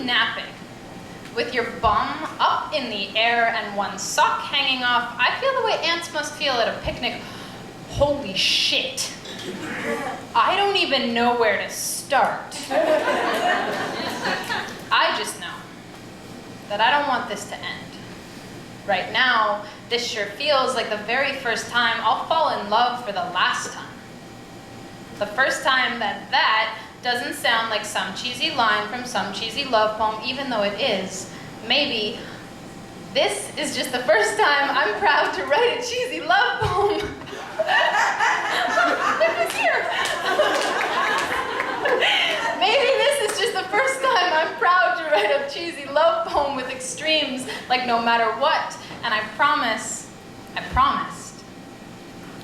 napping, with your bum up in the air and one sock hanging off, I feel the way ants must feel at a picnic. Holy shit. I don't even know where to start. I just know that I don't want this to end. Right now, this sure feels like the very first time I'll fall in love for the last time. The first time that doesn't sound like some cheesy line from some cheesy love poem, even though it is. Maybe this is just the first time I'm proud to write a cheesy love poem. It was here. Maybe this is just the first time I'm proud to write a cheesy love poem with extremes, like no matter what. And I promised,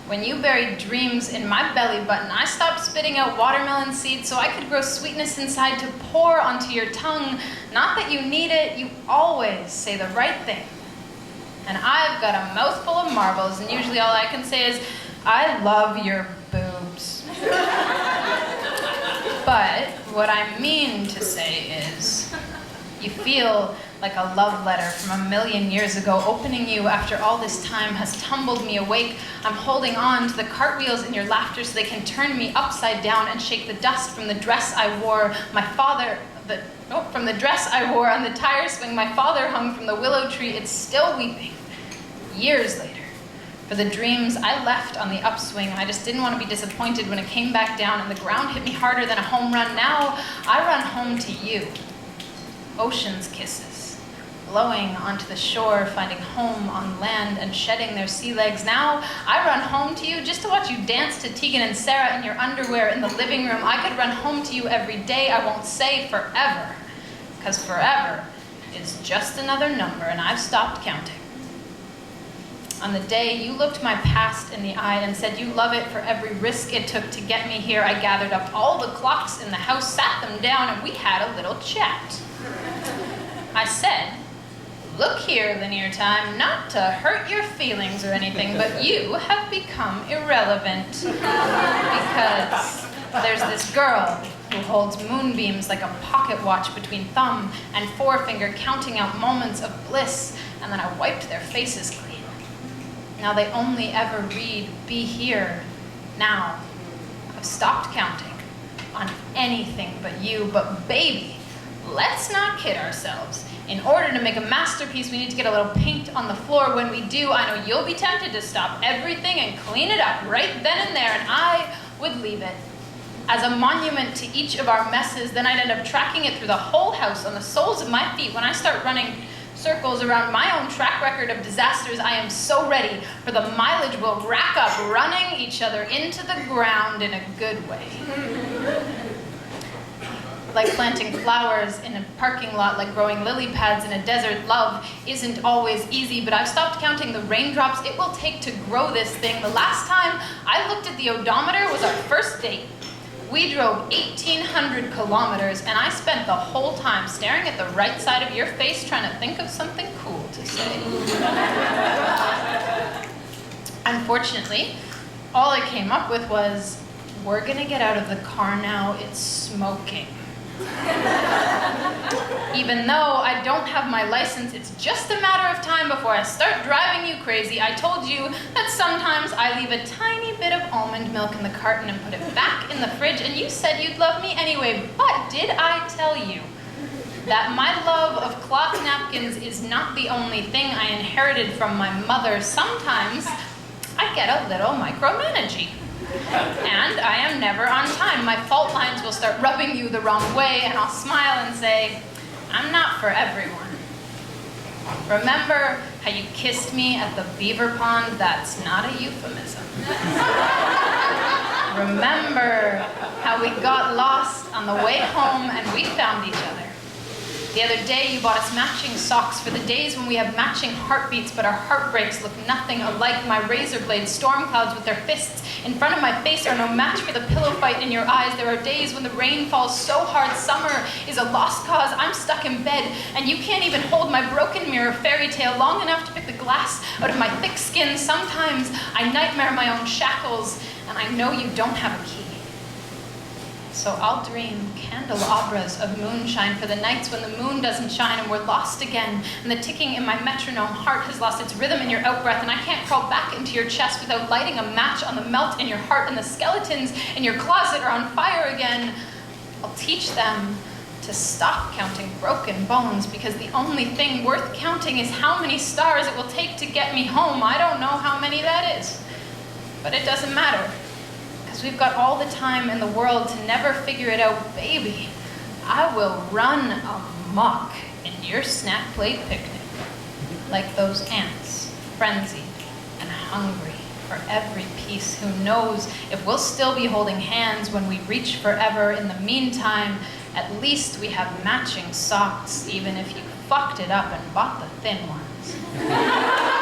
when you buried dreams in my belly button, I stopped spitting out watermelon seeds so I could grow sweetness inside to pour onto your tongue. Not that you need it, you always say the right thing. And I've got a mouthful of marbles, and usually all I can say is, I love your boobs. But what I mean to say is, you feel like a love letter from a million years ago, opening you after all this time has tumbled me awake. I'm holding on to the cartwheels in your laughter so they can turn me upside down and shake the dust from the dress I wore. From the dress I wore on the tire swing my father hung from the willow tree. It's still weeping, years later, for the dreams I left on the upswing. I just didn't want to be disappointed when it came back down and the ground hit me harder than a home run. Now I run home to you. Ocean's kisses, blowing onto the shore, finding home on land and shedding their sea legs. Now I run home to you just to watch you dance to Tegan and Sarah in your underwear in the living room. I could run home to you every day. I won't say forever, because forever is just another number and I've stopped counting. On the day you looked my past in the eye and said you love it for every risk it took to get me here, I gathered up all the clocks in the house, sat them down, and we had a little chat. I said, look here, linear time, not to hurt your feelings or anything, but you have become irrelevant because there's this girl who holds moonbeams like a pocket watch between thumb and forefinger, counting out moments of bliss, and then I wiped their faces clean. Now they only ever read, be here, now. I've stopped counting on anything but you, but baby, let's not kid ourselves. In order to make a masterpiece, we need to get a little paint on the floor. When we do, I know you'll be tempted to stop everything and clean it up right then and there, and I would leave it as a monument to each of our messes. Then I'd end up tracking it through the whole house on the soles of my feet. When I start running circles around my own track record of disasters, I am so ready, for the mileage will rack up, running each other into the ground in a good way. Like planting flowers in a parking lot, like growing lily pads in a desert. Love isn't always easy, but I've stopped counting the raindrops it will take to grow this thing. The last time I looked at the odometer was our first date. We drove 1,800 kilometers, and I spent the whole time staring at the right side of your face trying to think of something cool to say. Unfortunately, all I came up with was, we're gonna get out of the car now, it's smoking. Even though I don't have my license, it's just a matter of time before I start driving you crazy. I told you that sometimes I leave a tiny bit of almond milk in the carton and put it back in the fridge, and you said you'd love me anyway. But did I tell you that my love of cloth napkins is not the only thing I inherited from my mother? Sometimes I get a little micromanaging. And I am never on time. My fault lines will start rubbing you the wrong way, and I'll smile and say, I'm not for everyone. Remember how you kissed me at the beaver pond? That's not a euphemism. Remember how we got lost on the way home and we found each other? The other day, you bought us matching socks for the days when we have matching heartbeats, but our heartbreaks look nothing alike. My razor blades, storm clouds with their fists in front of my face are no match for the pillow fight in your eyes. There are days when the rain falls so hard, summer is a lost cause. I'm stuck in bed, and you can't even hold my broken mirror fairy tale long enough to pick the glass out of my thick skin. Sometimes I nightmare my own shackles, and I know you don't have a key. So I'll dream candelabras of moonshine for the nights when the moon doesn't shine and we're lost again, and the ticking in my metronome heart has lost its rhythm in your outbreath, and I can't crawl back into your chest without lighting a match on the melt in your heart, and the skeletons in your closet are on fire again. I'll teach them to stop counting broken bones, because the only thing worth counting is how many stars it will take to get me home. I don't know how many that is, but it doesn't matter. Because we've got all the time in the world to never figure it out, baby. I will run amok in your snack plate picnic, like those ants, frenzied and hungry for every piece. Who knows if we'll still be holding hands when we reach forever. In the meantime, at least we have matching socks, even if you fucked it up and bought the thin ones.